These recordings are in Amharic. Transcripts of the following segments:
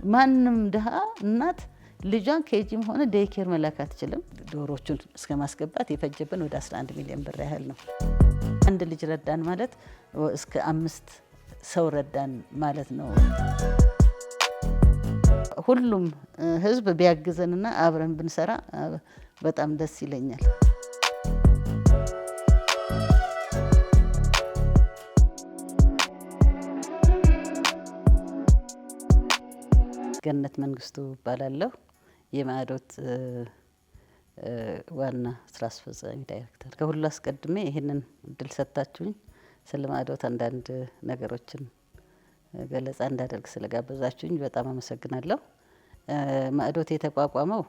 ማንም ድሃ እናት ልጇን ኬጂም ሆነ ዴይኬር መላክ አትችልም። ዶሮቹን እስከ ማስገባት የፈጀብን ወደ 11 ሚሊዮን ብር ያህል ነው። አንድ ልጅ ረዳን ማለት እስከ 5 ሰው ረዳን ማለት ነው። ሁሉም ህዝብ ቢያግዘንና አብረን ብንሰራ በጣም ደስ ይለኛል። ገነት መንግስቱ እባላለሁ። የማዕዶት ዋና ስራ አስፈጻሚ ዳይሬክተር። ከሁሉ አስቀድሜ ይህንን እድል ሰጥታችሁኝ ስለ ማዕዶት አንዳንድ ነገሮችን ገለጻ እንዳደርግ ስለጋበዛችሁኝ በጣም አመሰግናለሁ። ማዕዶት የተቋቋመው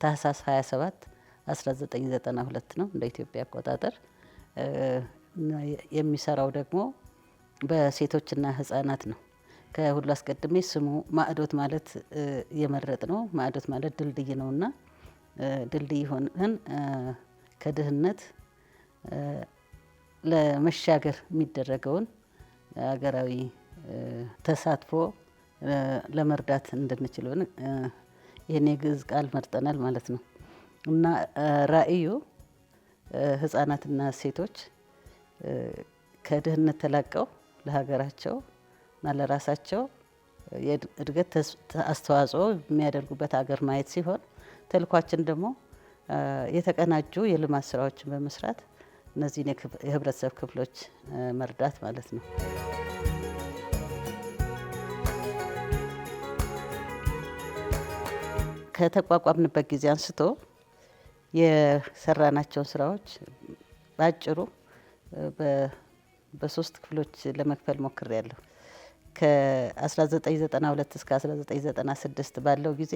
ታህሳስ 27 1992 ነው እንደ ኢትዮጵያ አቆጣጠር። የሚሰራው ደግሞ በሴቶችና ህጻናት ነው። ከሁሉ አስቀድሜ ስሙ ማዕዶት ማለት የመረጥ ነው። ማዕዶት ማለት ድልድይ ነውና ድልድይ ሆነን ከድህነት ለመሻገር የሚደረገውን ሀገራዊ ተሳትፎ ለመርዳት እንድንችል ይህን የግዕዝ ቃል መርጠናል ማለት ነው። እና ራዕዩ ህጻናትና ሴቶች ከድህነት ተላቀው ለሀገራቸው እና ለራሳቸው የእድገት አስተዋጽኦ የሚያደርጉበት ሀገር ማየት ሲሆን፣ ተልኳችን ደግሞ የተቀናጁ የልማት ስራዎችን በመስራት እነዚህን የህብረተሰብ ክፍሎች መርዳት ማለት ነው። ከተቋቋምንበት ጊዜ አንስቶ የሰራናቸውን ስራዎች በአጭሩ በሶስት ክፍሎች ለመክፈል ሞክሬያለሁ። ከ1992 እስከ 1996 ባለው ጊዜ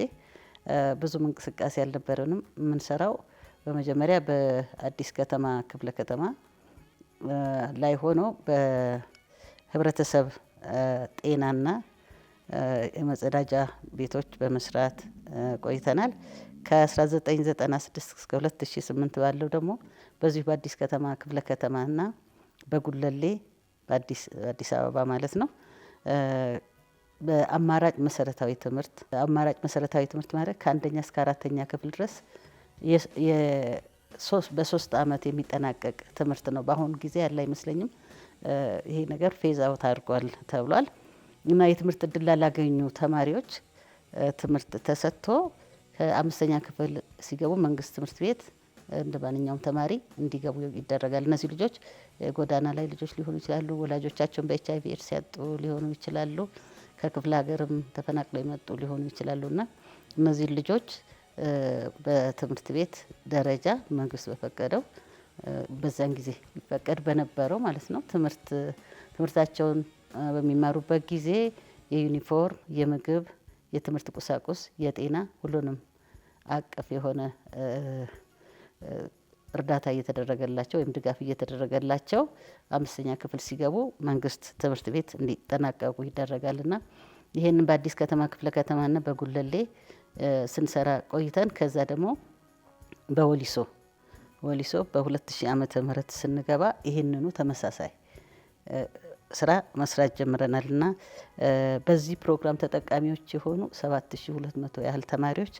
ብዙም እንቅስቃሴ አልነበረንም። የምንሰራው በመጀመሪያ በአዲስ ከተማ ክፍለ ከተማ ላይ ሆኖ በህብረተሰብ ጤናና የመጸዳጃ ቤቶች በመስራት ቆይተናል። ከ1996 እስከ 2008 ባለው ደግሞ በዚሁ በአዲስ ከተማ ክፍለ ከተማና በጉለሌ በአዲስ አበባ ማለት ነው በአማራጭ መሰረታዊ ትምህርት ማለት ከአንደኛ እስከ አራተኛ ክፍል ድረስ በ3 አመት የሚጠናቀቅ ትምህርት ነው። በአሁኑ ጊዜ ያለ አይመስለኝም። ይሄ ነገር ፌዝ አውት አድርጓል ተብሏል። እና የትምህርት እድል ላላገኙ ተማሪዎች ትምህርት ተሰጥቶ ከ5ኛ ክፍል ሲገቡ መንግስት ትምህርት ቤት እንደ ማንኛውም ተማሪ እንዲገቡ ይደረጋል። እነዚህ ልጆች ጎዳና ላይ ልጆች ሊሆኑ ይችላሉ። ወላጆቻቸውን በኤችአይቪ ኤድስ ያጡ ሊሆኑ ይችላሉ። ከክፍለ ሀገርም ተፈናቅለው የመጡ ሊሆኑ ይችላሉ። እና እነዚህ ልጆች በትምህርት ቤት ደረጃ መንግስት በፈቀደው በዛን ጊዜ ይፈቀድ በነበረው ማለት ነው ትምህርታቸውን በሚማሩበት ጊዜ የዩኒፎርም፣ የምግብ፣ የትምህርት ቁሳቁስ፣ የጤና ሁሉንም አቀፍ የሆነ እርዳታ እየተደረገላቸው ወይም ድጋፍ እየተደረገላቸው 5ኛ ክፍል ሲገቡ መንግስት ትምህርት ቤት እንዲጠናቀቁ ይደረጋልና ይሄንን በአዲስ ከተማ ክፍለ ከተማና በጉለሌ ስንሰራ ቆይተን ከዛ ደግሞ በወሊሶ በ2000 ዓመተ ምህረት ስንገባ ይሄንኑ ተመሳሳይ ስራ መስራት ጀምረናልና በዚህ ፕሮግራም ተጠቃሚዎች የሆኑ 7200 ያህል ተማሪዎች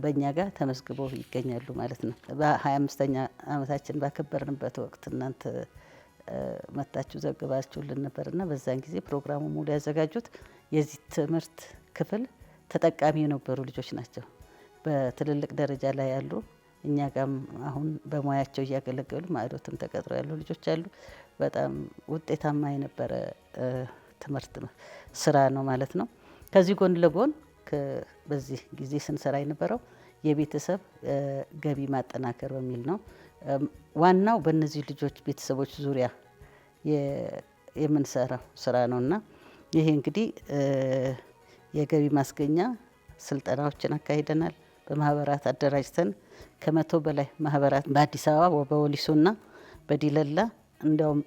በእኛ ጋር ተመዝግበው ይገኛሉ ማለት ነው። በ25ኛ ዓመታችን ባከበርንበት ወቅት እናንተ መጣችሁ ዘግባችሁልን ነበርና በዛን ጊዜ ፕሮግራሙ ሙሉ ያዘጋጁት የዚህ ትምህርት ክፍል ተጠቃሚ የነበሩ ልጆች ናቸው። በትልልቅ ደረጃ ላይ ያሉ እኛ ጋም አሁን በሙያቸው እያገለገሉ ማዕዶትም ተቀጥረው ያሉ ልጆች አሉ። በጣም ውጤታማ የነበረ ትምህርት ስራ ነው ማለት ነው። ከዚህ ጎን ለጎን በዚህ ጊዜ ስንሰራ የነበረው የቤተሰብ ገቢ ማጠናከር በሚል ነው። ዋናው በእነዚህ ልጆች ቤተሰቦች ዙሪያ የምንሰራው ስራ ነውና ይሄ እንግዲህ የገቢ ማስገኛ ስልጠናዎችን አካሂደናል። በማህበራት አደራጅተን ከ100 በላይ ማህበራት በአዲስ አበባ በወሊሶና በዲለላ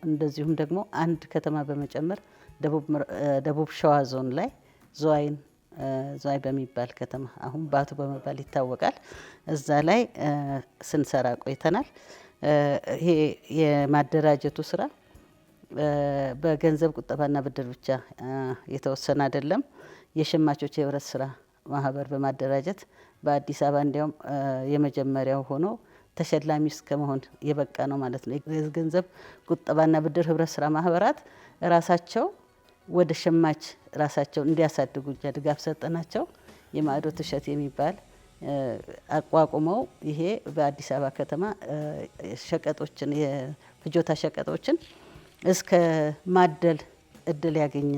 እንደዚሁም ደግሞ አንድ ከተማ በመጨመር ደቡብ ሸዋ ዞን ላይ ዝዋይ በሚባል ከተማ አሁን ባቱ በመባል ይታወቃል። እዛ ላይ ስንሰራ ቆይተናል። ይሄ የማደራጀቱ ስራ በገንዘብ ቁጠባና ብድር ብቻ የተወሰነ አይደለም። የሸማቾች የህብረት ስራ ማህበር በማደራጀት በአዲስ አበባ እንዲያውም የመጀመሪያው ሆኖ ተሸላሚ እስከመሆን የበቃ ነው ማለት ነው። የገንዘብ ቁጠባና ብድር ህብረት ስራ ማህበራት ራሳቸው ወደ ሸማች ራሳቸው እንዲያሳድጉ ድጋፍ ሰጠናቸው። የማዕዶት እሸት የሚባል አቋቁመው ይሄ በአዲስ አበባ ከተማ ሸቀጦችን የፍጆታ ሸቀጦችን እስከ ማደል እድል ያገኘ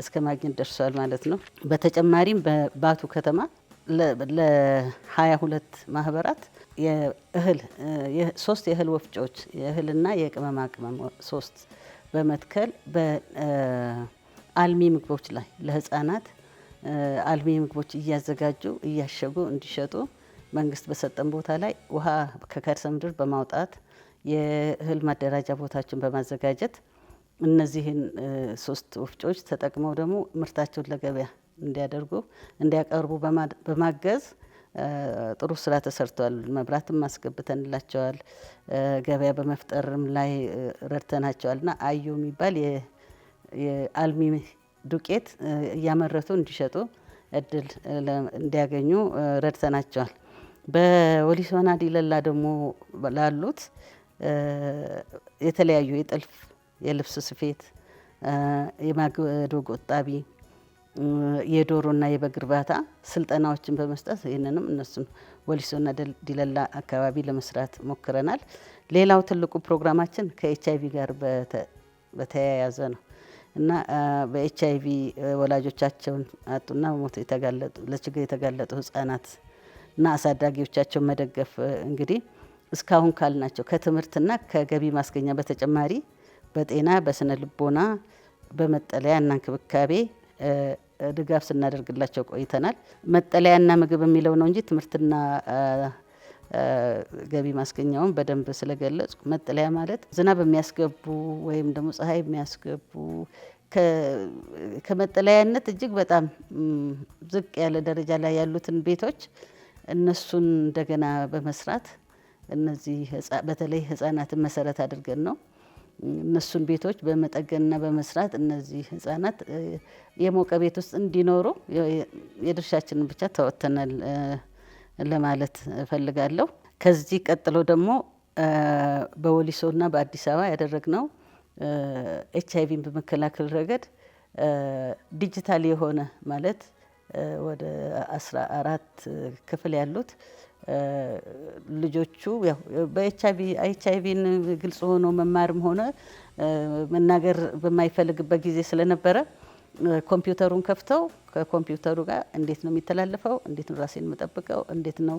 እስከ ማግኘት ደርሷል ማለት ነው። በተጨማሪም በባቱ ከተማ ለ22 ማህበራት የእህል 3 የእህል ወፍጮዎች የእህልና የቅመማ ቅመም 3 በመትከል በአልሚ ምግቦች ላይ ለህፃናት አልሚ ምግቦች እያዘጋጁ እያሸጉ እንዲሸጡ መንግስት በሰጠን ቦታ ላይ ውሃ ከከርሰ ምድር በማውጣት የእህል ማደራጃ ቦታዎችን በማዘጋጀት እነዚህን 3 ወፍጮዎች ተጠቅመው ደግሞ ምርታቸውን ለገበያ እንዲያቀርቡ በማገዝ ጥሩ ስራ ተሰርቷል። መብራትም አስገብተንላቸዋል። ገበያ በመፍጠርም ላይ ረድተናቸዋልና አዩ የሚባል የአልሚ ዱቄት እያመረቱ እንዲሸጡ እድል እንዲያገኙ ረድተናቸዋል። በወሊሶና ዲለላ ደግሞ ላሉት የተለያዩ የጥልፍ የልብስ ስፌት የማገዶ ቆጣቢ የዶሮና የበግ እርባታ ስልጠናዎችን በመስጠት ይህንንም እነሱን ወሊሶና ዲለላ አካባቢ ለመስራት ሞክረናል። ሌላው ትልቁ ፕሮግራማችን ከኤችአይቪ ጋር በተያያዘ ነው እና በኤችአይቪ ወላጆቻቸውን አጡና በሞት የተጋለጡ ለችግር የተጋለጡ ህጻናትና አሳዳጊዎቻቸውን መደገፍ እንግዲህ እስካሁን ካልናቸው ከትምህርትና ከገቢ ማስገኛ በተጨማሪ በጤና በስነ ልቦና በመጠለያና እንክብካቤ ድጋፍ ስናደርግላቸው ቆይተናል። መጠለያና ምግብ የሚለው ነው እንጂ ትምህርትና ገቢ ማስገኛውን በደንብ ስለገለጹ መጠለያ ማለት ዝናብ የሚያስገቡ ወይም ደግሞ ፀሐይ የሚያስገቡ ከመጠለያነት እጅግ በጣም ዝቅ ያለ ደረጃ ላይ ያሉትን ቤቶች እነሱን እንደገና በመስራት እነዚህ በተለይ ህፃናትን መሰረት አድርገን ነው እነሱን ቤቶች በመጠገንና በመስራት እነዚህ ህፃናት የሞቀ ቤት ውስጥ እንዲኖሩ የድርሻችንን ብቻ ተወጥተናል ለማለት እፈልጋለሁ። ከዚህ ቀጥሎ ደግሞ በወሊሶና በአዲስ አበባ ያደረግነው ኤችአይቪን በመከላከል ረገድ ዲጂታል የሆነ ማለት ወደ 14 ክፍል ያሉት ልጆቹ ያው በኤችአይቪን ግልጽ ሆኖ መማርም ሆነ መናገር በማይፈልግበት ጊዜ ስለነበረ ኮምፒውተሩን ከፍተው ከኮምፒውተሩ ጋር እንዴት ነው የሚተላለፈው፣ እንዴት ነው ራሴን የምጠብቀው፣ እንዴት ነው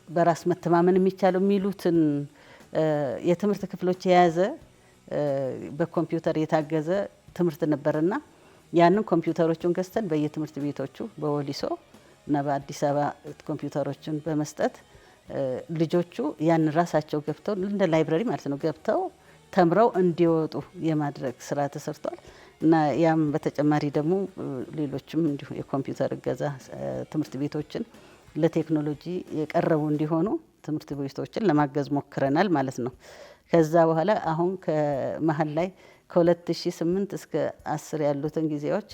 በራስ መተማመን የሚቻለው የሚሉትን የትምህርት ክፍሎች የያዘ በኮምፒውተር የታገዘ ትምህርት ነበርና ያንን ኮምፒውተሮቹን ገዝተን በየትምህርት ቤቶቹ በወሊሶ እና በአዲስ አበባ ኮምፒውተሮችን በመስጠት ልጆቹ ያን ራሳቸው ገብተው እንደ ላይብረሪ ማለት ነው ገብተው ተምረው እንዲወጡ የማድረግ ስራ ተሰርቷል እና ያም በተጨማሪ ደግሞ ሌሎችም እንዲሁ የኮምፒውተር እገዛ ትምህርት ቤቶችን ለቴክኖሎጂ የቀረቡ እንዲሆኑ ትምህርት ቤቶችን ለማገዝ ሞክረናል ማለት ነው። ከዛ በኋላ አሁን ከመሀል ላይ ከ2008 እስከ 10 ያሉትን ጊዜዎች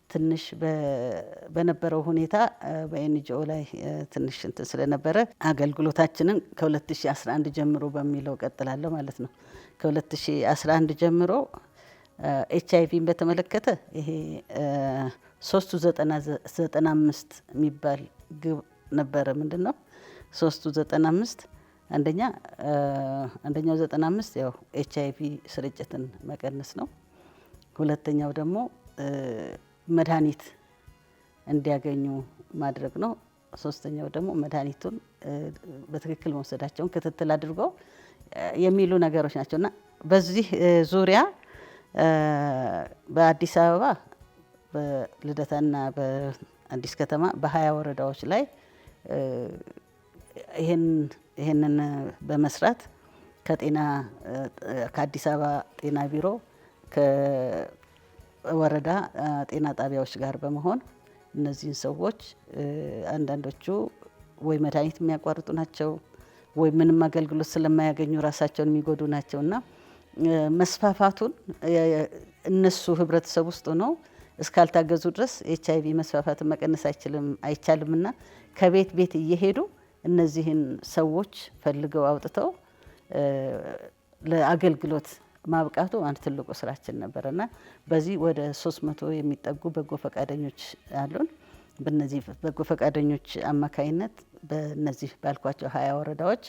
ትንሽ በነበረው ሁኔታ በኤንጂኦ ላይ ትንሽ እንትን ስለነበረ አገልግሎታችንን ከ2011 ጀምሮ በሚለው ቀጥላለሁ ማለት ነው። ከ2011 ጀምሮ ኤችአይቪን በተመለከተ ይሄ 395 የሚባል ግብ ነበረ። ምንድን ነው 395? አንደኛው 95 ያው ኤችአይቪ ስርጭትን መቀነስ ነው። ሁለተኛው ደግሞ መድኃኒት እንዲያገኙ ማድረግ ነው። ሶስተኛው ደግሞ መድኃኒቱን በትክክል መውሰዳቸውን ክትትል አድርገው የሚሉ ነገሮች ናቸውና በዚህ ዙሪያ በአዲስ አበባ በልደታና በአዲስ ከተማ በ20 ወረዳዎች ላይ ይሄንን በመስራት ከአዲስ አበባ ጤና ቢሮ ከወረዳ ጤና ጣቢያዎች ጋር በመሆን እነዚህን ሰዎች አንዳንዶቹ ወይ መድኃኒት የሚያቋርጡ ናቸው ወይ ምንም አገልግሎት ስለማያገኙ ራሳቸውን የሚጎዱ ናቸውና መስፋፋቱን እነሱ ህብረተሰብ ውስጥ ነው እስካልታገዙ ድረስ HIV መስፋፋትን መቀነስ አይቻልምና ከቤት ቤት እየሄዱ እነዚህን ሰዎች ፈልገው አውጥተው ለአገልግሎት ማብቃቱ አንድ ትልቁ ስራችን ነበርና በዚህ ወደ 300 የሚጠጉ በጎ ፈቃደኞች አሉን። በእነዚህ በጎ ፈቃደኞች አማካይነት በእነዚህ ባልኳቸው 20 ወረዳዎች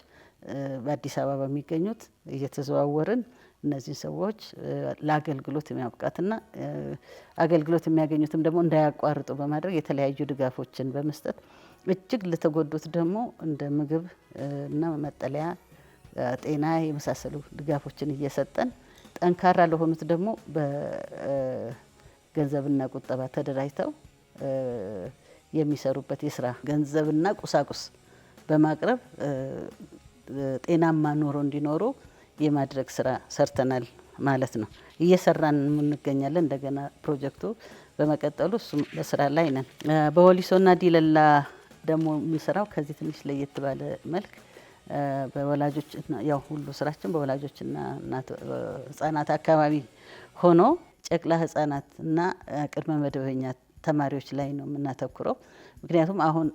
በአዲስ አበባ በሚገኙት እየተዘዋወርን እነዚህ ሰዎች ለአገልግሎት የሚያብቃትና አገልግሎት የሚያገኙትም ደግሞ እንዳያቋርጡ በማድረግ የተለያዩ ድጋፎችን በመስጠት እጅግ ለተጎዱት ደግሞ እንደ ምግብ እና መጠለያ፣ ጤና የመሳሰሉ ድጋፎችን እየሰጠን ጠንካራ ለሆኑት ደግሞ በገንዘብና ቁጠባ ተደራጅተው የሚሰሩበት የስራ ገንዘብና ቁሳቁስ በማቅረብ ጤናማ ኑሮ እንዲኖሩ የማድረግ ስራ ሰርተናል ማለት ነው። እየሰራን እንገኛለን። እንደገና ፕሮጀክቱ በመቀጠሉ እሱም በስራ ላይ ነን። በወሊሶና ዲለላ ደግሞ የምንሰራው ከዚህ ትንሽ ለየት ባለ መልክ በወላጆች ያው ሁሉ ስራችን በወላጆችና ህጻናት አካባቢ ሆኖ ጨቅላ ህጻናት እና ቅድመ መደበኛ ተማሪዎች ላይ ነው የምናተኩረው። ምክንያቱም አሁን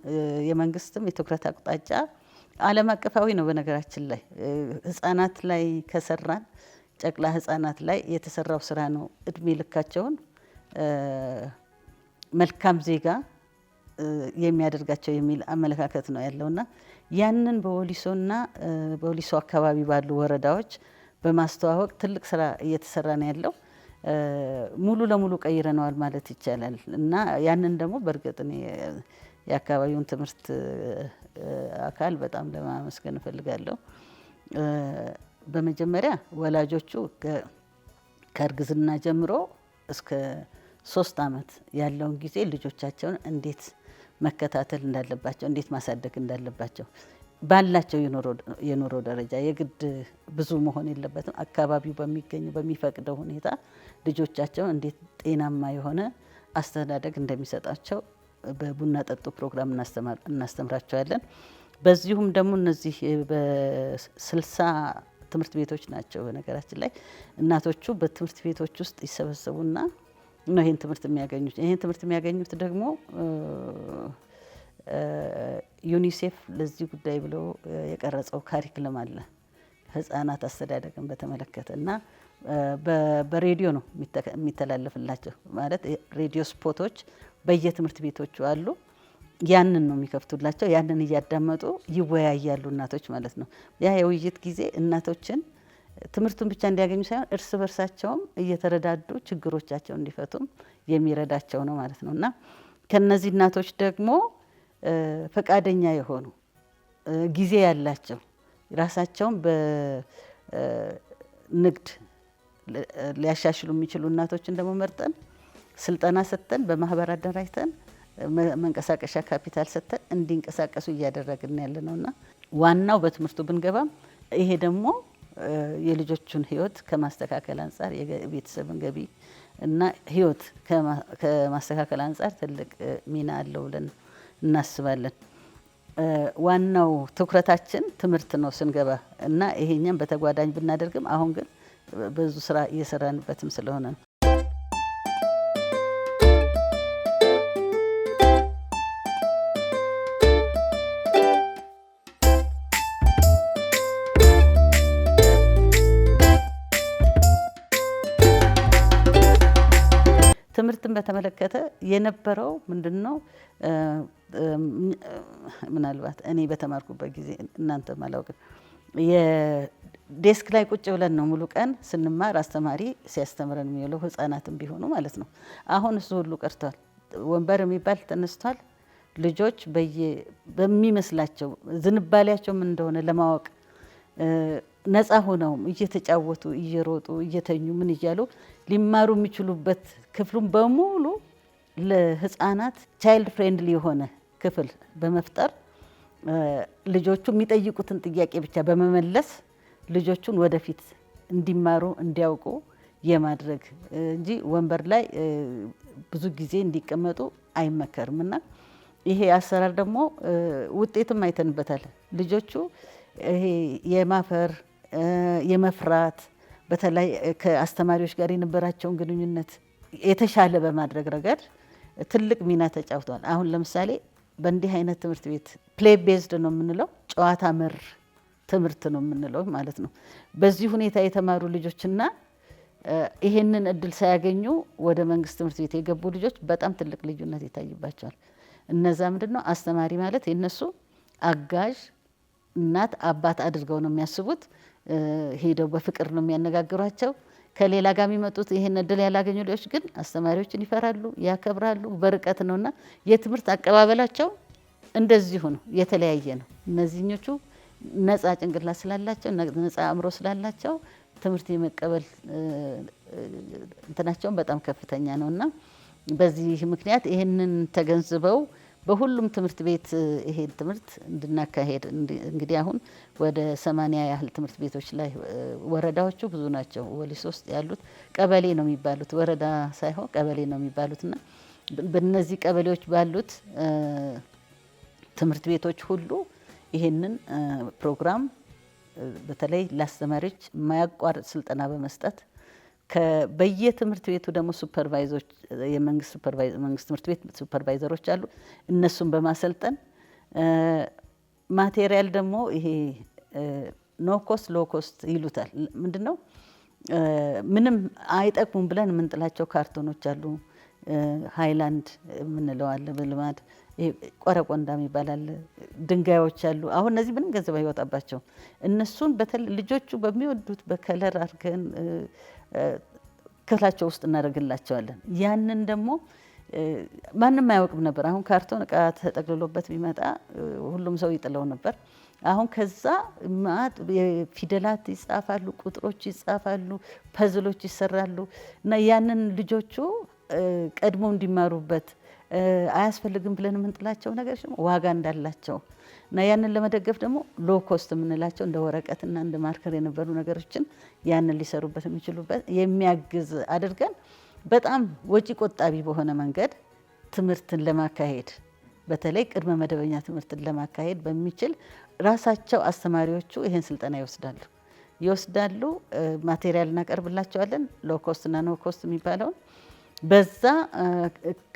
የመንግስትም የትኩረት አቅጣጫ ዓለም አቀፋዊ ነው። በነገራችን ላይ ህጻናት ላይ ከሰራን ጨቅላ ህጻናት ላይ የተሰራው ስራ ነው እድሜ ልካቸውን መልካም ዜጋ የሚያደርጋቸው የሚል አመለካከት ነው ያለውና ያንን በወሊሶና በወሊሶ አካባቢ ባሉ ወረዳዎች በማስተዋወቅ ትልቅ ስራ እየተሰራ ነው ያለው። ሙሉ ለሙሉ ቀይረነዋል ማለት ይቻላል እና ያንን ደግሞ በእርግጥ እኔ የአካባቢውን ትምህርት አካል በጣም ለማመስገን እፈልጋለሁ። በመጀመሪያ ወላጆቹ ከእርግዝና ጀምሮ እስከ 3 ዓመት ያለውን ጊዜ ልጆቻቸውን እንዴት መከታተል እንዳለባቸው፣ እንዴት ማሳደግ እንዳለባቸው ባላቸው የኑሮ ደረጃ የግድ ብዙ መሆን የለበትም። አካባቢው በሚፈቅደው ሁኔታ ልጆቻቸውን እንዴት ጤናማ የሆነ አስተዳደግ እንደሚሰጣቸው በቡና ጠጡ ፕሮግራም እናስተምራቸዋለን። በዚሁም ደግሞ እነዚህ በ60 ትምህርት ቤቶች ናቸው። በነገራችን ላይ እናቶቹ በትምህርት ቤቶች ውስጥ ይሰበሰቡና ነው ይህን ትምህርት የሚያገኙት። ይህን ትምህርት የሚያገኙት ደግሞ ዩኒሴፍ ለዚህ ጉዳይ ብሎ የቀረጸው ካሪክለም አለ ህጻናት አስተዳደግን በተመለከተ እና በሬዲዮ ነው የሚተላለፍላቸው። ማለት ሬዲዮ ስፖቶች በየትምህርት ቤቶቹ አሉ። ያንን ነው የሚከፍቱላቸው። ያንን እያዳመጡ ይወያያሉ እናቶች ማለት ነው። ያ የውይይት ጊዜ እናቶችን ትምህርቱን ብቻ እንዲያገኙ ሳይሆን እርስ በርሳቸውም እየተረዳዱ ችግሮቻቸውን እንዲፈቱም የሚረዳቸው ነው ማለት ነው እና ከነዚህ እናቶች ደግሞ ፈቃደኛ የሆኑ ጊዜ ያላቸው ራሳቸውን በንግድ ሊያሻሽሉ የሚችሉ እናቶችን ደግሞ መርጠን ስልጠና ሰጥተን በማህበር አደራጅተን መንቀሳቀሻ ካፒታል ሰጥተን እንዲንቀሳቀሱ እያደረግን ያለ ነውና ዋናው በትምህርቱ ብንገባም ይሄ ደግሞ የልጆቹን ህይወት ከማስተካከል አንጻር የቤተሰብን ገቢ እና ህይወት ከማስተካከል አንጻር ትልቅ ሚና አለው ብለን እናስባለን። ዋናው ትኩረታችን ትምህርት ነው ስንገባ እና ይሄኛም በተጓዳኝ ብናደርግም አሁን ግን ብዙ ስራ እየሰራንበትም ስለሆነ ነው። ትምህርትን በተመለከተ የነበረው ምንድነው? ምናልባት እኔ በተማርኩበት ጊዜ እናንተ ማላውቅም የዴስክ ላይ ቁጭ ብለን ነው ሙሉ ቀን ስንማር አስተማሪ ሲያስተምረን የሚውለው ህፃናትም ቢሆኑ ማለት ነው። አሁን እሱ ሁሉ ቀርቷል። ወንበር የሚባል ተነስቷል። ልጆች በሚመስላቸው ዝንባሌያቸው ምን እንደሆነ ለማወቅ ነፃ ሆነው እየተጫወቱ እየሮጡ እየተኙ ምን እያሉ ሊማሩ የሚችሉበት ክፍሉን በሙሉ ለህፃናት ቻይልድ ፍሬንድሊ የሆነ ክፍል በመፍጠር ልጆቹ የሚጠይቁትን ጥያቄ ብቻ በመመለስ ልጆቹን ወደፊት እንዲማሩ እንዲያውቁ የማድረግ እንጂ ወንበር ላይ ብዙ ጊዜ እንዲቀመጡ አይመከርም እና ይሄ አሰራር ደግሞ ውጤትም አይተንበታል። ልጆቹ ይሄ የማፈር የመፍራት በተለይ ከአስተማሪዎች ጋር የነበራቸውን ግንኙነት የተሻለ በማድረግ ረገድ ትልቅ ሚና ተጫውተዋል። አሁን ለምሳሌ በእንዲህ አይነት ትምህርት ቤት ፕሌይ ቤዝድ ነው የምንለው፣ ጨዋታ መር ትምህርት ነው የምንለው ማለት ነው። በዚህ ሁኔታ የተማሩ ልጆችና ይሄንን እድል ሳያገኙ ወደ መንግስት ትምህርት ቤት የገቡ ልጆች በጣም ትልቅ ልዩነት ይታይባቸዋል። እነዛ ምንድነው አስተማሪ ማለት የነሱ አጋዥ እናት አባት አድርገው ነው የሚያስቡት። ሄደው በፍቅር ነው የሚያነጋግሯቸው። ከሌላ ጋር የሚመጡት ይሄን እድል ያላገኙ ልጆች ግን አስተማሪዎችን ይፈራሉ፣ ያከብራሉ። በርቀት ነውና የትምህርት አቀባበላቸው እንደዚሁ ነው፣ የተለያየ ነው። እነዚህኞቹ ነፃ ጭንቅላት ስላላቸው ነፃ አእምሮ ስላላቸው ትምህርት የመቀበል እንትናቸውን በጣም ከፍተኛ ነውና በዚህ ምክንያት ይሄንን ተገንዝበው በሁሉም ትምህርት ቤት ይሄን ትምህርት እንድናካሄድ እንግዲህ አሁን ወደ 80 ያህል ትምህርት ቤቶች ላይ ወረዳዎቹ ብዙ ናቸው። ወሊሶ ውስጥ ያሉት ቀበሌ ነው የሚባሉት፣ ወረዳ ሳይሆን ቀበሌ ነው የሚባሉትና በእነዚህ ቀበሌዎች ባሉት ትምህርት ቤቶች ሁሉ ይሄንን ፕሮግራም በተለይ ለአስተማሪዎች የማያቋርጥ ስልጠና በመስጠት በየትምህርት ቤቱ ደግሞ ሱፐርቫይዘሮች የመንግስት ትምህርት ቤት ሱፐርቫይዘሮች አሉ። እነሱን በማሰልጠን ማቴሪያል ደግሞ ይሄ ኖ ኮስት ሎ ኮስት ይሉታል። ምንድነው ምንም አይጠቅሙም ብለን የምንጥላቸው ካርቶኖች አሉ። ሃይላንድ የምንለው አለ በልማድ ቆረቆንዳ ይባላል። ድንጋዮች አሉ። አሁን እነዚህ ምንም ገንዘብ አይወጣባቸው። እነሱን ልጆቹ በሚወዱት በከለር አድርገን ክፍላቸው ውስጥ እናደርግላቸዋለን። ያንን ደግሞ ማንም አያውቅም ነበር። አሁን ካርቶን እቃ ተጠቅልሎበት ቢመጣ ሁሉም ሰው ይጥለው ነበር። አሁን ከዛ ፊደላት ይጻፋሉ፣ ቁጥሮች ይጻፋሉ፣ ፐዝሎች ይሰራሉ እና ያንን ልጆቹ ቀድሞ እንዲማሩበት አያስፈልግም ብለን የምንጥላቸው ነገሮች ደግሞ ዋጋ እንዳላቸው እና ያንን ለመደገፍ ደግሞ ሎ ኮስት የምንላቸው እንደ ወረቀትና እንደ ማርከር የነበሩ ነገሮችን ያንን ሊሰሩበት የሚችሉበት የሚያግዝ አድርገን በጣም ወጪ ቆጣቢ በሆነ መንገድ ትምህርትን ለማካሄድ በተለይ ቅድመ መደበኛ ትምህርትን ለማካሄድ በሚችል ራሳቸው አስተማሪዎቹ ይህን ስልጠና ይወስዳሉ። ማቴሪያል እናቀርብላቸዋለን። ሎ ኮስትና ኖ ኮስት የሚባለውን በዛ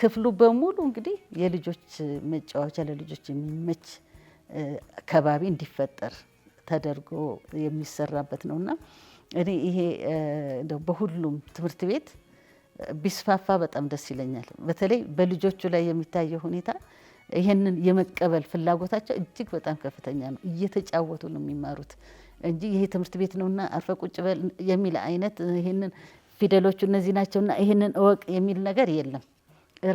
ክፍሉ በሙሉ እንግዲህ የልጆች መጫወቻ ለልጆች የሚመች ከባቢ እንዲፈጠር ተደርጎ የሚሰራበት ነውና እኔ ይሄ በሁሉም ትምህርት ቤት ቢስፋፋ በጣም ደስ ይለኛል። በተለይ በልጆቹ ላይ የሚታየው ሁኔታ ይሄንን የመቀበል ፍላጎታቸው እጅግ በጣም ከፍተኛ ነው። እየተጫወቱ ነው የሚማሩት እንጂ ይሄ ትምህርት ቤት ነውና አርፈ ቁጭ በል የሚል አይነት ይሄንን ፊደሎቹ እነዚህ ናቸውና ይሄንን እወቅ የሚል ነገር የለም።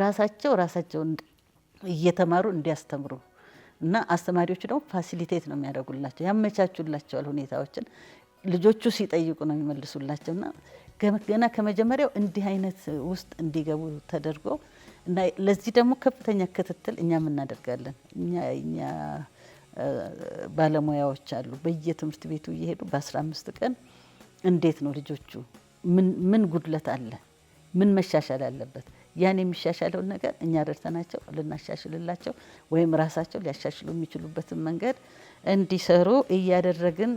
ራሳቸውን እየተማሩ እንዲያስተምሩ እና አስተማሪዎቹ ደግሞ ፋሲሊቴት ነው የሚያደርጉላቸው፣ ያመቻቹላቸዋል ሁኔታዎችን። ልጆቹ ሲጠይቁ ነው የሚመልሱላቸውና ገና ከመጀመሪያው እንዲህ አይነት ውስጥ እንዲገቡ ተደርጎ እና ለዚህ ደግሞ ከፍተኛ ክትትል እኛም እናደርጋለን። እኛ ባለሙያዎች አሉ በየትምህርት ቤቱ እየሄዱ በ15 ቀን እንዴት ነው ልጆቹ ምን ጉድለት አለ፣ ምን መሻሻል አለበት፣ ያን የሚሻሻለውን ነገር እኛ ረድተናቸው ልናሻሽልላቸው ወይም ራሳቸው ሊያሻሽሉ የሚችሉበትን መንገድ እንዲሰሩ እያደረግን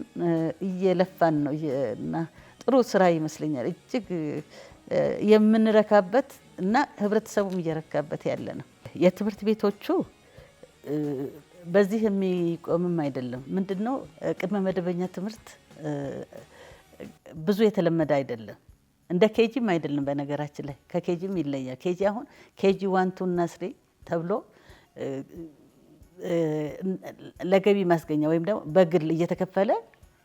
እየለፋን ነው እና ጥሩ ስራ ይመስለኛል። እጅግ የምንረካበት እና ህብረተሰቡም እየረካበት ያለ ነው። የትምህርት ቤቶቹ በዚህ የሚቆምም አይደለም። ምንድነው ቅድመ መደበኛ ትምህርት ብዙ የተለመደ አይደለም። እንደ ኬጂም አይደለም። በነገራችን ላይ ከኬጂም ይለያል። ኬጂ አሁን ኬጂ 1 2 እና 3 ተብሎ ለገቢ ማስገኛ ወይም ደግሞ በግል እየተከፈለ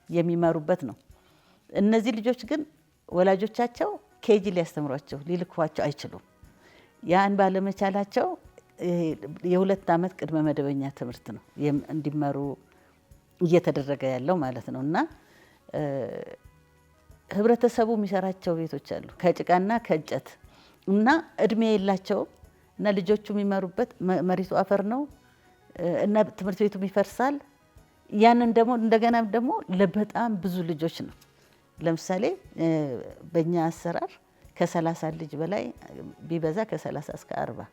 የሚማሩበት ነው። እነዚህ ልጆች ግን ወላጆቻቸው ኬጂ ሊያስተምሯቸው ሊልኳቸው አይችሉም። ያን ባለመቻላቸው የ2 ዓመት ቅድመ መደበኛ ትምህርት ነው እንዲማሩ እየተደረገ ያለው ማለት ነው እና ህብረተሰቡ የሚሰራቸው ቤቶች አሉ ከጭቃና ከእንጨት እና እድሜ የላቸውም እና ልጆቹ የሚማሩበት መሬቱ አፈር ነው እና ትምህርት ቤቱም ይፈርሳል። ያንን ደግሞ እንደገና ደግሞ ለበጣም ብዙ ልጆች ነው። ለምሳሌ በእኛ አሰራር ከ30 ልጅ በላይ ቢበዛ ከ30 እስከ 40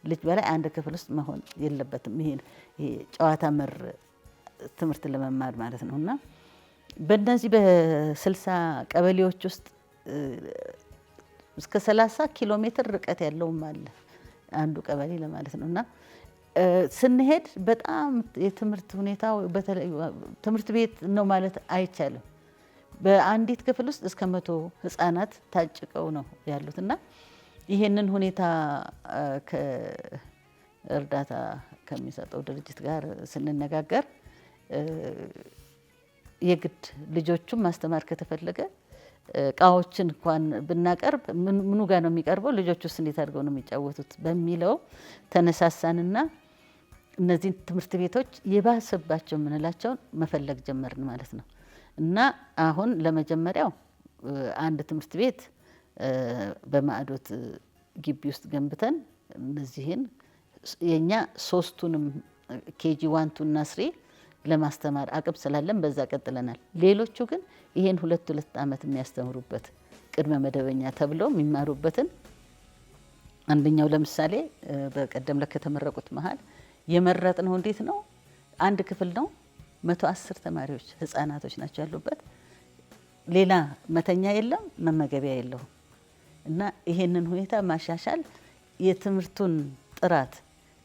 ልጅ በላይ አንድ ክፍል ውስጥ መሆን የለበትም። ይሄ ጨዋታ መር ትምህርት ለመማር ማለት ነውና በእነዚህ በ60 ቀበሌዎች ውስጥ እስከ 30 ኪሎ ሜትር ርቀት ያለውም አለ አንዱ ቀበሌ ለማለት ነውና ስንሄድ በጣም የትምህርት ሁኔታው በተለይ ትምህርት ቤት ነው ማለት አይቻልም። በአንዲት ክፍል ውስጥ እስከ 100 ህፃናት ታጭቀው ነው ያሉትና ይሄንን ሁኔታ ከእርዳታ ከሚሰጠው ድርጅት ጋር ስንነጋገር የግድ ልጆቹን ማስተማር ከተፈለገ እቃዎችን እንኳን ብናቀርብ ምኑ ጋር ነው የሚቀርበው? ልጆቹስ እንዴት አድርገው ነው የሚጫወቱት? በሚለው ተነሳሳንና እነዚህን ትምህርት ቤቶች የባሰባቸው የምንላቸውን መፈለግ ጀመርን ማለት ነው። እና አሁን ለመጀመሪያው አንድ ትምህርት ቤት በማዕዶት ግቢ ውስጥ ገንብተን እነዚህን የኛ 3ቱንም ኬጂ 1 2 እና 3 ለማስተማር አቅም ስላለን በዛ ቀጥለናል። ሌሎቹ ግን ይሄን 2 ዓመት የሚያስተምሩበት ቅድመ መደበኛ ተብለው የሚማሩበትን አንደኛው ለምሳሌ በቀደም ከተመረቁት መሃል የመረጥነው እንዴት ነው? አንድ ክፍል ነው 110 ተማሪዎች ህፃናቶች ናቸው ያሉበት። ሌላ መተኛ የለም፣ መመገቢያ የለውም። እና ይሄንን ሁኔታ ማሻሻል የትምህርቱን ጥራት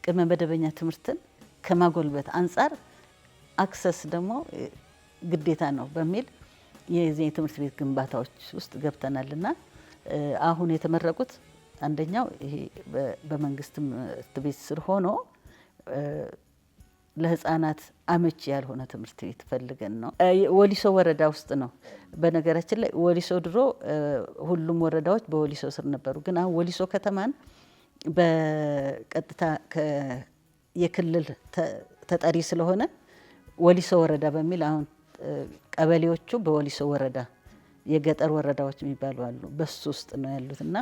ቅድመ መደበኛ ትምህርትን ከማጎልበት አንጻር አክሰስ ደግሞ ግዴታ ነው በሚል የዚህ የትምህርት ቤት ግንባታዎች ውስጥ ገብተናልና አሁን የተመረቁት አንደኛው ይሄ በመንግስት ትምህርት ቤት ስር ሆኖ ለህፃናት አመቺ ያልሆነ ትምህርት ቤት ፈልገን ነው። ወሊሶ ወረዳ ውስጥ ነው። በነገራችን ላይ ወሊሶ ድሮ ሁሉም ወረዳዎች በወሊሶ ስር ነበሩ። ግን አሁን ወሊሶ ከተማን በቀጥታ የክልል ተጠሪ ስለሆነ ወሊሶ ወረዳ በሚል አሁን ቀበሌዎቹ በወሊሶ ወረዳ የገጠር ወረዳዎች የሚባሉ አሉ። በሱ ውስጥ ነው ያሉትና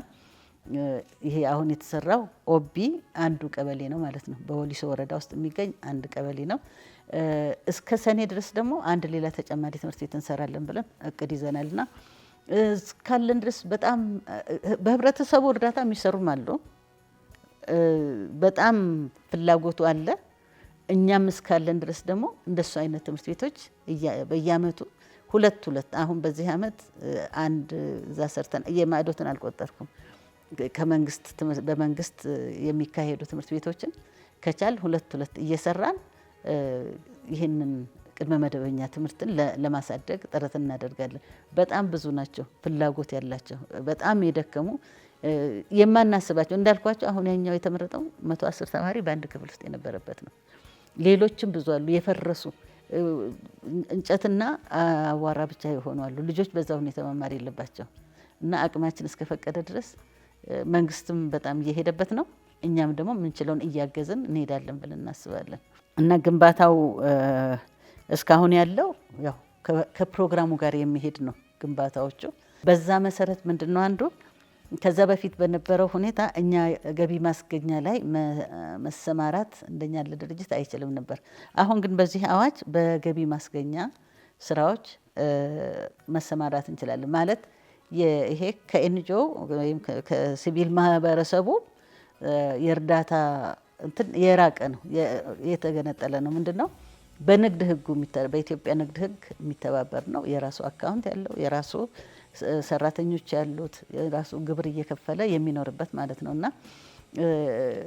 ይሄ አሁን የተሰራው ኦቢ አንዱ ቀበሌ ነው ማለት ነው። በወሊሶ ወረዳ ውስጥ የሚገኝ አንድ ቀበሌ ነው። እስከ ሰኔ ድረስ ደግሞ አንድ ሌላ ተጨማሪ ትምህርት ቤት እንሰራለን ብለን እቅድ ይዘናልና እስካለን ድረስ በጣም በህብረተሰቡ እርዳታ የሚሰሩም አሉ። በጣም ፍላጎቱ አለ። እኛም እስካለን ድረስ ደግሞ እንደሱ አይነት ትምህርት ቤቶች በየአመቱ 2 አሁን በዚህ አመት አንድ እዛ ሰርተን የማዕዶትን አልቆጠርኩም። በመንግስት የሚካሄዱ ትምህርት ቤቶችን ከቻል 2 እየሰራን ይህንን ቅድመ መደበኛ ትምህርትን ለማሳደግ ጥረት እናደርጋለን። በጣም ብዙ ናቸው ፍላጎት ያላቸው፣ በጣም የደከሙ የማናስባቸው እንዳልኳቸው አሁን ያኛው የተመረጠው 110 ተማሪ በአንድ ክፍል ውስጥ የነበረበት ነው። ሌሎችም ብዙ አሉ የፈረሱ እንጨትና አዋራ ብቻ የሆኑ አሉ። ልጆች በዛ ሁኔታ መማር የለባቸው እና አቅማችን እስከፈቀደ ድረስ መንግስትም በጣም እየሄደበት ነው። እኛም ደግሞ የምንችለውን እያገዝን እንሄዳለን ብለን እናስባለን። እና ግንባታው እስካሁን ያለው ያው ከፕሮግራሙ ጋር የሚሄድ ነው ግንባታዎቹ። በዛ መሰረት ምንድነው አንዱ ከዛ በፊት በነበረው ሁኔታ እኛ ገቢ ማስገኛ ላይ መሰማራት እንደኛ ለድርጅት አይችልም ነበር። አሁን ግን በዚህ አዋጅ በገቢ ማስገኛ ስራዎች መሰማራት እንችላለን። ማለት ይሄ ከኤንጂኦ ወይም ከሲቪል ማህበረሰቡ የእርዳታ እንትን የራቀ ነው፣ የተገነጠለ ነው። ምንድነው በንግድ ህጉ በኢትዮጵያ ንግድ ህግ የሚተባበር ነው። የራሱ አካውንት ያለው የራሱ ሰራተኞች ያሉት የራሱ ግብር እየከፈለ የሚኖርበት ማለት ነውና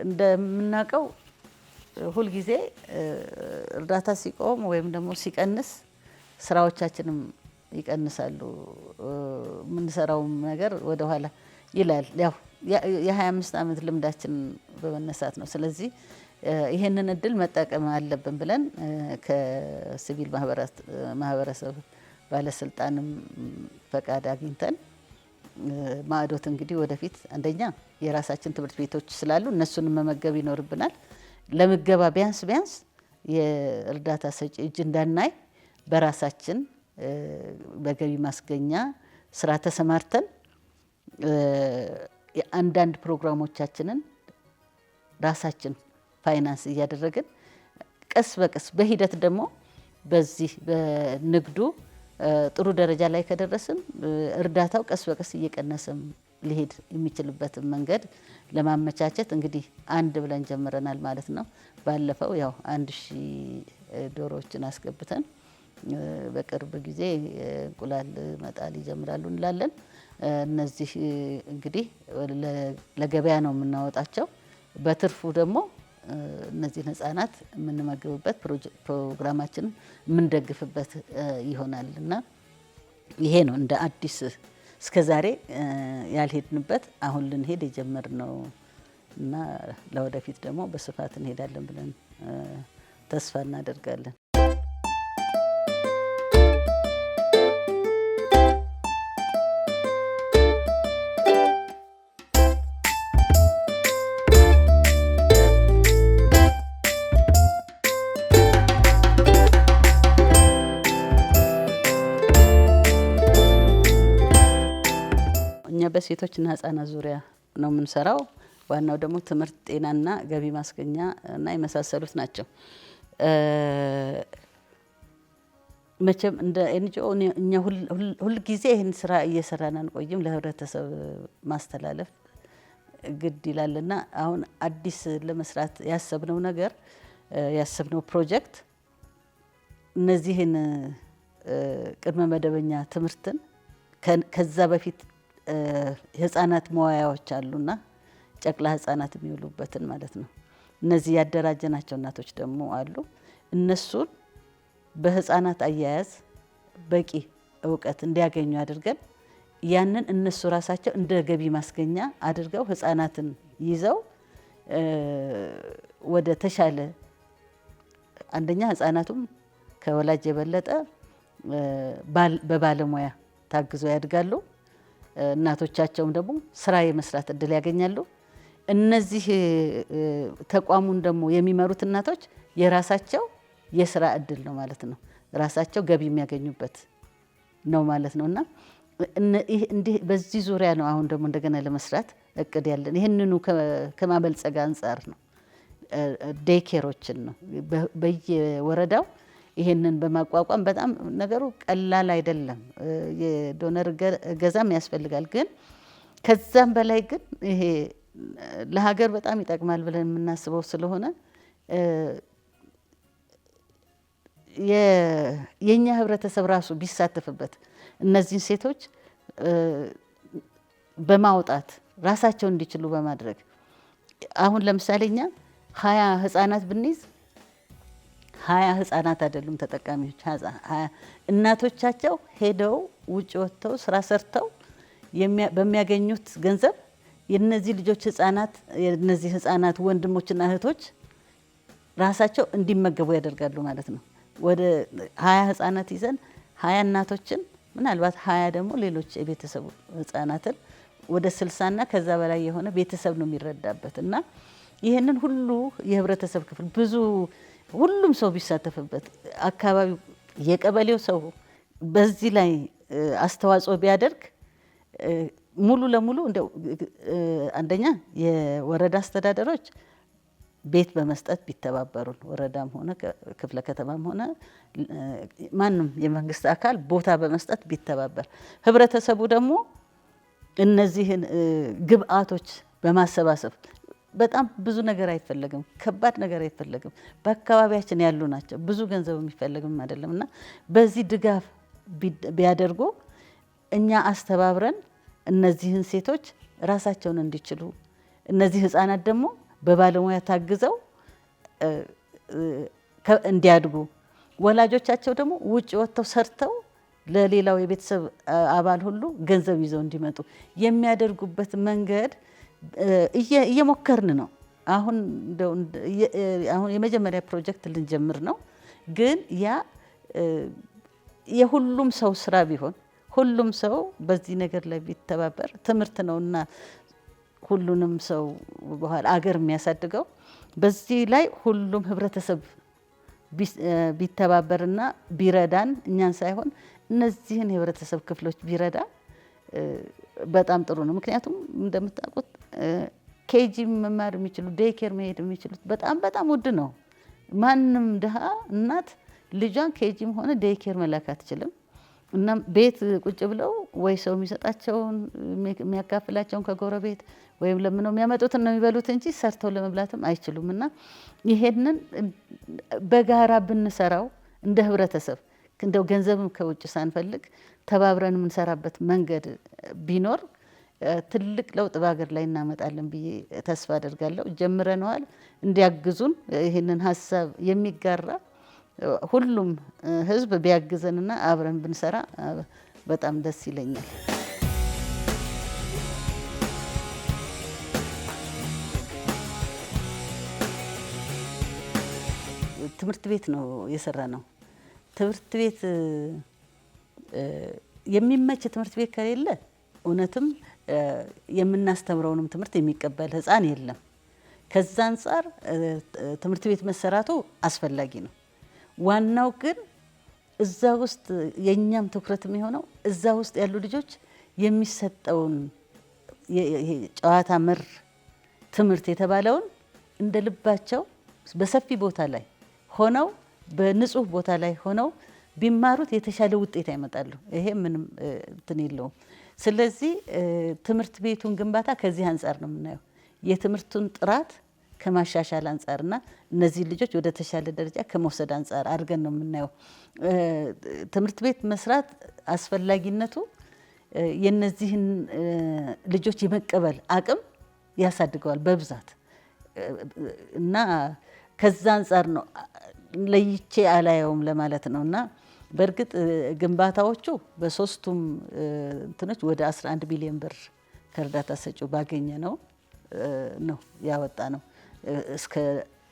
እንደምናውቀው ሁልጊዜ እርዳታ ሲቆም ወይም ደግሞ ሲቀንስ ስራዎቻችንም ይቀንሳሉ። የምንሰራውም ነገር ወደ ኋላ ይላል። ያው የ25 ዓመት ልምዳችን በመነሳት ነው። ስለዚህ ይሄንን እድል መጠቀም አለብን ብለን ከሲቪል ማህበረሰብ ባለስልጣንም ፈቃድ አግኝተን ማዕዶት እንግዲህ ወደፊት አንደኛ የራሳችን ትምህርት ቤቶች ስላሉ እነሱን መመገብ ይኖርብናል። ለምገባ ቢያንስ የእርዳታ ሰጪ እጅ እንዳናይ በራሳችን በገቢ ማስገኛ ስራ ተሰማርተን አንዳንድ ፕሮግራሞቻችንን ራሳችን ፋይናንስ እያደረግን ቀስ በቀስ በሂደት ደግሞ በዚህ በንግዱ ጥሩ ደረጃ ላይ ከደረስን እርዳታው ቀስ በቀስ እየቀነሰም ሊሄድ የሚችልበትን መንገድ ለማመቻቸት እንግዲህ አንድ ብለን ጀምረናል ማለት ነው። ባለፈው ያው 1000 ዶሮዎችን አስገብተን በቅርብ ጊዜ እንቁላል መጣል ይጀምራሉ እንላለን እነዚህ እንግዲህ ለገበያ ነው የምናወጣቸው። በትርፉ ደግሞ እነዚህ ህፃናት የምንመግብበት ፕሮግራማችንን የምንደግፍበት ይሆናልና ይሄ ነው እንደ አዲስ እስከዛሬ ያልሄድንበት አሁን ልንሄድ የጀመርነው እና ለወደፊት ደግሞ በስፋት እንሄዳለን ብለን ተስፋ እናደርጋለን። እኛ በሴቶችና ህፃናት ዙሪያ ነው የምንሰራው። ዋናው ደግሞ ትምህርት፣ ጤናና ገቢ ማስገኛ እና የመሳሰሉት ናቸው። መቼም እንደ ኤንጂኦ እኛ ሁል ጊዜ ይህን ስራ እየሰራን አንቆይም። ለህብረተሰብ ማስተላለፍ ግድ ይላልና አሁን አዲስ ለመስራት ያሰብነው ነገር ያሰብነው ፕሮጀክት እነዚህን ቅድመ መደበኛ ትምህርትን ከዛ በፊት ህፃናት መዋያዎች አሉና ጨቅላ ህፃናት የሚውሉበትን ማለት ነው። እነዚህ ያደራጀናቸው እናቶች ደግሞ አሉ። እነሱን በህፃናት አያያዝ በቂ እውቀት እንዲያገኙ አድርገን ያንን እነሱ ራሳቸው እንደ ገቢ ማስገኛ አድርገው ህፃናትን ይዘው ወደ ተሻለ አንደኛ ህፃናቱም ከወላጅ የበለጠ በባለሙያ ታግዘው ያድጋሉ። እናቶቻቸውም ደግሞ ስራ የመስራት እድል ያገኛሉ። እነዚህ ተቋሙን ደግሞ የሚመሩት እናቶች የራሳቸው የስራ እድል ነው ማለት ነው። ራሳቸው ገቢ የሚያገኙበት ነው ማለት ነውና እንዲህ በዚህ ዙሪያ ነው አሁን ደግሞ እንደገና ለመስራት እቅድ ያለን። ይህንኑ ከማበልጸግ አንጻር ነው። ዴይኬሮችን ነው በየወረዳው ይሄንን በማቋቋም በጣም ነገሩ ቀላል አይደለም። የዶነር እገዛም ያስፈልጋል። ግን ከዛም በላይ ግን ይሄ ለሀገር በጣም ይጠቅማል ብለን የምናስበው ስለሆነ የኛ ህብረተሰብ ራሱ ቢሳተፍበት እነዚህን ሴቶች በማውጣት ራሳቸው እንዲችሉ በማድረግ አሁን ለምሳሌ እኛ 20 ህፃናት ብንይዝ 20 ህፃናት አይደሉም ተጠቃሚዎች። እናቶቻቸው ሄደው ውጭ ወጥተው ስራ ሰርተው በሚያገኙት ገንዘብ የነዚህ ልጆች ህፃናት የነዚህ ህፃናት ወንድሞችና እህቶች ራሳቸው እንዲመገቡ ያደርጋሉ ማለት ነው። ወደ 20 ህፃናት ይዘን 20 እናቶችን ምናልባት 20 ደግሞ ሌሎች የቤተሰቡ ህፃናትን ወደ 60 እና ከዛ በላይ የሆነ ቤተሰብ ነው የሚረዳበት እና ይሄንን ሁሉ የህብረተሰብ ክፍል ብዙ ሁሉም ሰው ቢሳተፍበት አካባቢው የቀበሌው ሰው በዚህ ላይ አስተዋጽኦ ቢያደርግ ሙሉ ለሙሉ እንደው አንደኛ የወረዳ አስተዳደሮች ቤት በመስጠት ቢተባበሩን፣ ወረዳም ሆነ ክፍለ ከተማም ሆነ ማንም የመንግስት አካል ቦታ በመስጠት ቢተባበር፣ ህብረተሰቡ ደግሞ እነዚህን ግብአቶች በማሰባሰብ በጣም ብዙ ነገር አይፈለግም፣ ከባድ ነገር አይፈለግም። በአካባቢያችን ያሉ ናቸው። ብዙ ገንዘብ የሚፈልግም አይደለም እና በዚህ ድጋፍ ቢያደርጉ እኛ አስተባብረን እነዚህን ሴቶች ራሳቸውን እንዲችሉ እነዚህ ህፃናት ደግሞ በባለሙያ ታግዘው እንዲያድጉ ወላጆቻቸው ደግሞ ውጭ ወጥተው ሰርተው ለሌላው የቤተሰብ አባል ሁሉ ገንዘብ ይዘው እንዲመጡ የሚያደርጉበት መንገድ እየሞከርን ነው። አሁን የመጀመሪያ ፕሮጀክት ልንጀምር ነው። ግን ያ የሁሉም ሰው ስራ ቢሆን ሁሉም ሰው በዚህ ነገር ላይ ቢተባበር ትምህርት ነውና ሁሉንም ሰው በኋላ አገር የሚያሳድገው በዚህ ላይ ሁሉም ህብረተሰብ ቢተባበርና ቢረዳን እኛን ሳይሆን እነዚህን የህብረተሰብ ክፍሎች ቢረዳ በጣም ጥሩ ነው። ምክንያቱም እንደምታውቁት ኬጂ መማር የሚችሉ ዴይኬር መሄድ የሚችሉት በጣም ውድ ነው። ማንም ድሃ እናት ልጇን ኬጂም ሆነ ዴይኬር መላክ አትችልም። እና ቤት ቁጭ ብለው ወይ ሰው የሚሰጣቸውን የሚያካፍላቸውን ከጎረቤት ወይም ለምነው የሚያመጡትን ነው የሚበሉት እንጂ ሰርተው ለመብላትም አይችሉም። እና ይሄንን በጋራ ብንሰራው እንደ ህብረተሰብ እንደው ገንዘብም ከውጭ ሳንፈልግ ተባብረን የምንሰራበት መንገድ ቢኖር ትልቅ ለውጥ በሀገር ላይ እናመጣለን ብዬ ተስፋ አደርጋለሁ። ጀምረነዋል። እንዲያግዙን ይህንን ሀሳብ የሚጋራ ሁሉም ህዝብ ቢያግዘንና አብረን ብንሰራ በጣም ደስ ይለኛል። ትምህርት ቤት ነው የሰራ ነው። ትምህርት ቤት የሚመች ትምህርት ቤት ከሌለ እውነትም የምናስተምረውንም ትምህርት የሚቀበል ህፃን የለም። ከዛ አንፃር ትምህርት ቤት መሰራቱ አስፈላጊ ነው። ዋናው ግን እዛ ውስጥ የኛም ትኩረት የሚሆነው እዛ ውስጥ ያሉ ልጆች የሚሰጠውን ጨዋታ መር ትምህርት የተባለውን እንደ ልባቸው በሰፊ ቦታ ላይ ሆነው በንጹህ ቦታ ላይ ሆነው ቢማሩት የተሻለ ውጤት ያመጣሉ። ይሄ ምንም እንትን የለውም። ስለዚህ ትምህርት ቤቱን ግንባታ ከዚህ አንፃር ነው የምናየው። የትምህርቱን ጥራት ከማሻሻል አንፃርና እነዚህ ልጆች ወደ ተሻለ ደረጃ ከመውሰድ አንፃር አድርገን ነው የምናየው። ትምህርት ቤት መስራት አስፈላጊነቱ የነዚህን ልጆች የመቀበል አቅም ያሳድገዋል በብዛት እና ከዛ አንፃር ነው ለይቼ አላየውም ለማለት ነው። እና በእርግጥ ግንባታዎቹ በሶስቱም እንትኖች ወደ 11 ቢሊዮን ብር ከእርዳታ ሰጪው ባገኘ ነው ያወጣ ነው። እስከ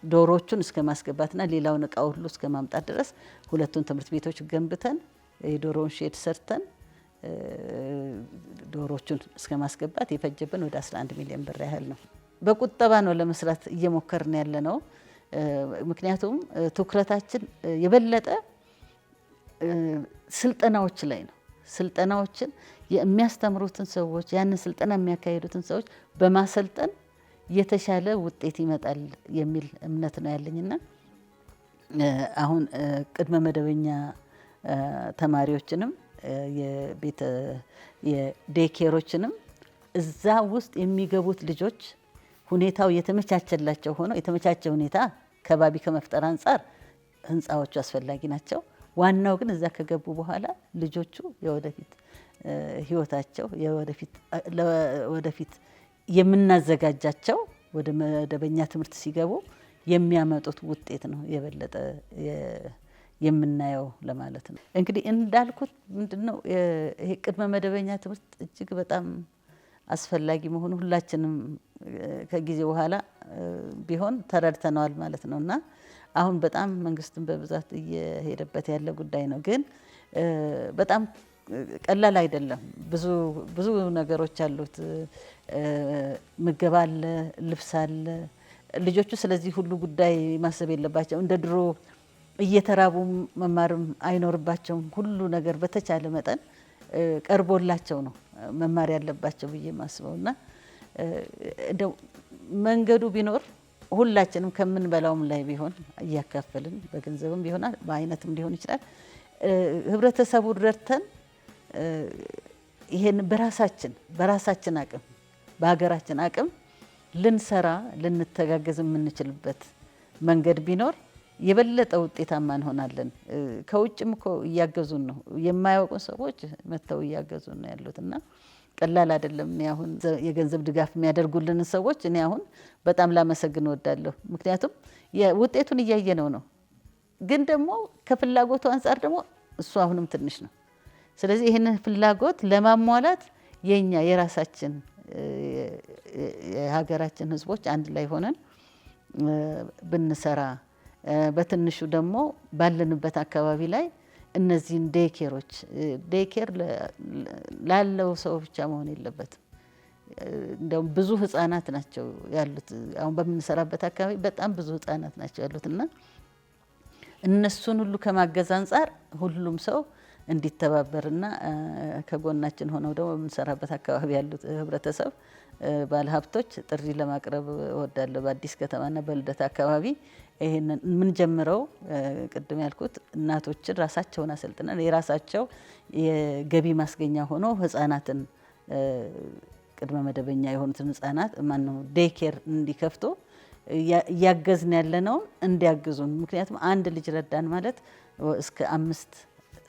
ዶሮቹን እስከ ማስገባትና ሌላውን እቃ ሁሉ እስከ ማምጣት ድረስ ሁለቱን ትምህርት ቤቶች ገንብተን የዶሮውን ሼድ ሰርተን ዶሮቹን እስከ ማስገባት የፈጀብን ወደ 11 ሚሊዮን ብር ያህል ነው። በቁጠባ ነው ለመስራት እየሞከርን ያለ ነው። ምክንያቱም ትኩረታችን የበለጠ ስልጠናዎች ላይ ነው። ስልጠናዎችን የሚያስተምሩትን ሰዎች ያንን ስልጠና የሚያካሂዱትን ሰዎች በማሰልጠን የተሻለ ውጤት ይመጣል የሚል እምነት ነው ያለኝና አሁን ቅድመ መደበኛ ተማሪዎችንም የዴኬሮችንም እዛ ውስጥ የሚገቡት ልጆች ሁኔታው የተመቻቸላቸው ሆነው የተመቻቸ ሁኔታ ከባቢ ከመፍጠር አንፃር ህንፃዎቹ አስፈላጊ ናቸው። ዋናው ግን እዛ ከገቡ በኋላ ልጆቹ የወደፊት ህይወታቸው ወደፊት የምናዘጋጃቸው ወደ መደበኛ ትምህርት ሲገቡ የሚያመጡት ውጤት ነው የበለጠ የምናየው ለማለት ነው። እንግዲህ እንዳልኩት ምንድነው ይሄ ቅድመ መደበኛ ትምህርት እጅግ በጣም አስፈላጊ መሆኑ ሁላችንም ከጊዜ በኋላ ቢሆን ተረድተነዋል ማለት ነው እና አሁን በጣም መንግስትን በብዛት እየሄደበት ያለ ጉዳይ ነው። ግን በጣም ቀላል አይደለም። ብዙ ነገሮች አሉት። ምገባ አለ፣ ልብስ አለ። ልጆቹ ስለዚህ ሁሉ ጉዳይ ማሰብ የለባቸው። እንደ ድሮ እየተራቡ መማርም አይኖርባቸውም። ሁሉ ነገር በተቻለ መጠን ቀርቦላቸው ነው መማር ያለባቸው ብዬ ማስበው እና እንደው መንገዱ ቢኖር ሁላችንም ከምንበላውም ላይ ቢሆን እያካፈልን በገንዘብም ቢሆናል በአይነትም ሊሆን ይችላል ህብረተሰቡን ረድተን ይሄን በራሳችን አቅም በሀገራችን አቅም ልንሰራ ልንተጋገዝ የምንችልበት መንገድ ቢኖር የበለጠ ውጤታማ እንሆናለን። ከውጭም እኮ እያገዙን ነው። የማያውቁን ሰዎች መተው እያገዙን ነው ያሉትና ቀላል አይደለም። እኔ አሁን የገንዘብ ድጋፍ የሚያደርጉልን ሰዎች እኔ አሁን በጣም ላመሰግን እወዳለሁ። ምክንያቱም ውጤቱን እያየነው ነው። ግን ደግሞ ከፍላጎቱ አንፃር ደግሞ እሱ አሁንም ትንሽ ነው። ስለዚህ ይህንን ፍላጎት ለማሟላት የራሳችን የሀገራችን ህዝቦች አንድ ላይ ሆነን ብንሰራ በትንሹ ደግሞ ባለንበት አካባቢ ላይ እነዚህን ዴኬር ላለው ሰው ብቻ መሆን የለበትም። እንደውም ብዙ ህፃናት ናቸው ያሉት። አሁን በምንሰራበት አካባቢ በጣም ብዙ ህፃናት ናቸው ያሉትና እነሱን ሁሉ ከማገዝ አንፃር ሁሉም ሰው እንዲተባበርና ከጎናችን ሆነው ደግሞ በምንሰራበት አካባቢ ያሉት ህብረተሰብ ባለሀብቶች ጥሪ ለማቅረብ እወዳለሁ። በአዲስ ከተማና በልደታ አካባቢ ይሄንን ምን ጀምረው ቅድም ያልኩት እናቶችን ራሳቸውን አሰልጥነን የራሳቸው የገቢ ማስገኛ ሆኖ ህፃናትን ቅድመ መደበኛ የሆኑትን ህፃናት ዴይኬር እንዲከፍቱ እያገዝን ያለነው እንዲያግዙን። ምክንያቱም አንድ ልጅ ረዳን ማለት እስከ 5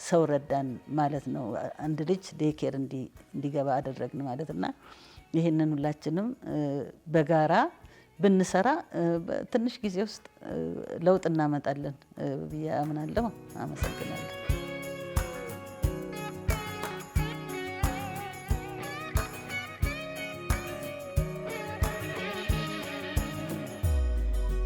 ሰው ረዳን ማለት ነው። አንድ ልጅ ዴይኬር እንዲገባ አደረግን ማለትና ይህንን ሁላችንም በጋራ ብንሰራ በትንሽ ጊዜ ውስጥ ለውጥ እናመጣለን ብዬ አምናለሁ። አመሰግናለሁ።